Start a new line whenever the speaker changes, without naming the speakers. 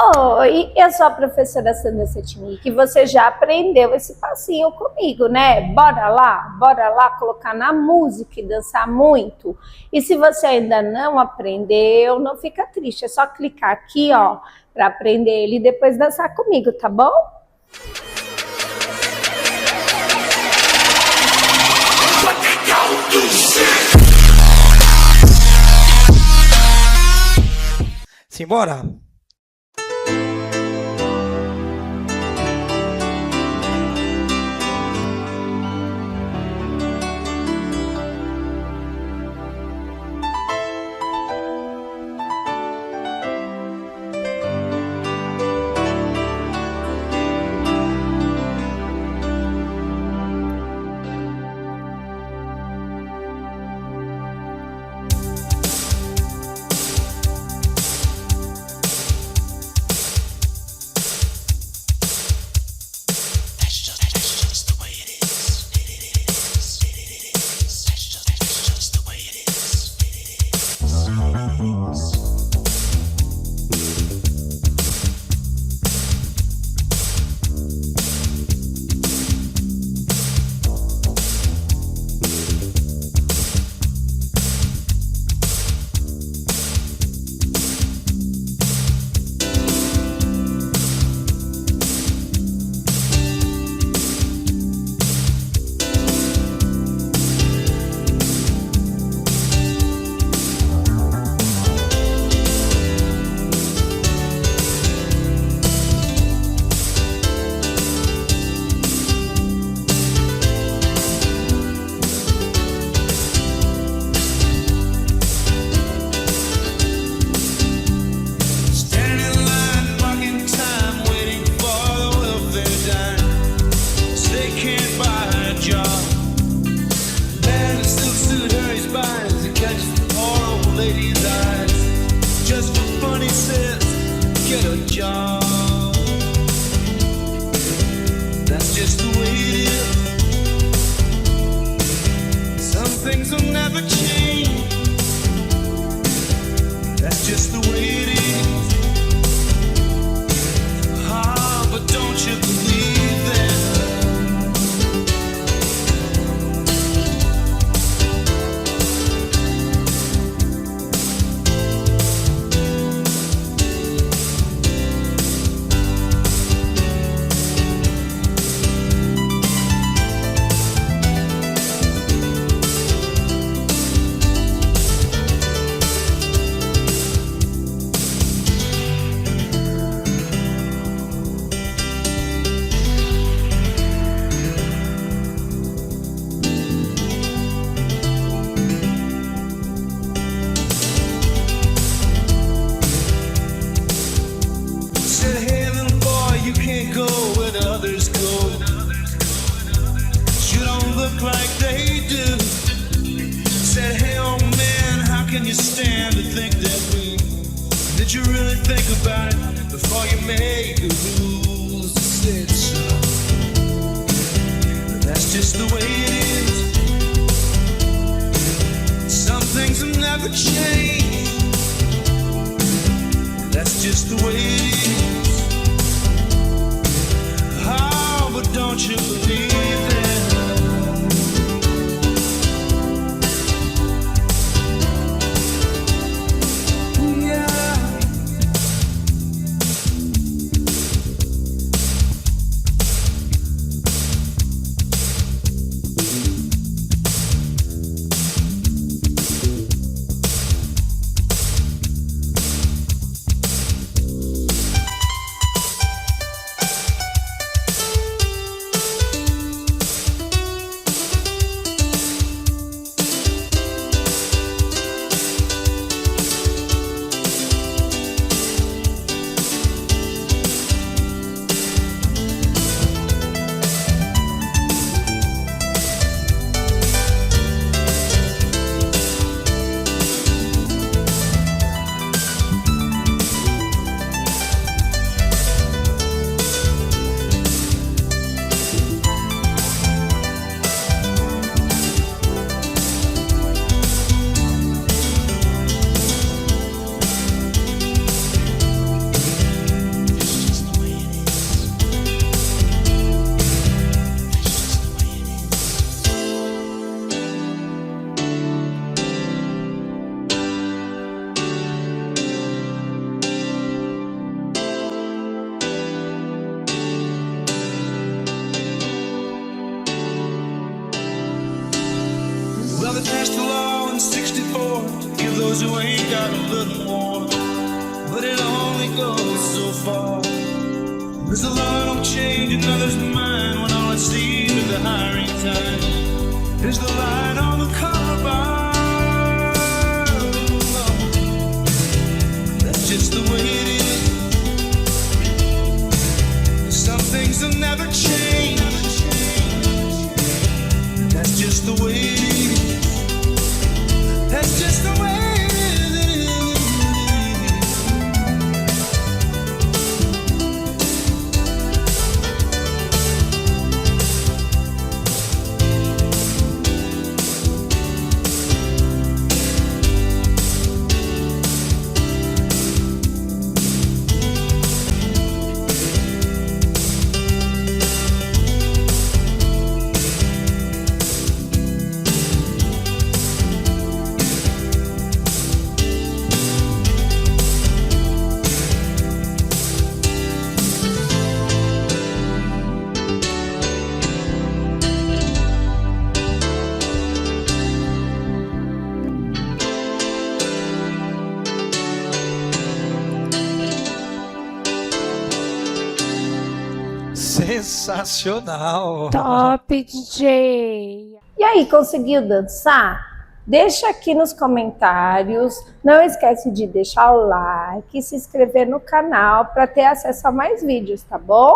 Oi, eu sou a professora Sandra Setnik e você já aprendeu esse passinho comigo, né? Bora lá colocar na música e dançar muito. E se você ainda não aprendeu, não fica triste, é só clicar aqui, ó, para aprender ele e depois dançar comigo, tá bom?
Simbora!
go so far. There's a lot of change in others' mind when all I see is the hiring time. There's the light on the car bar. That's just the way it is. Some things will never change. That's just the way it is. That's just the way it is.
Sensacional.
Top, DJ. E aí, conseguiu dançar? Deixa aqui nos comentários. Não esquece de deixar o like e se inscrever no canal para ter acesso a mais vídeos, tá bom?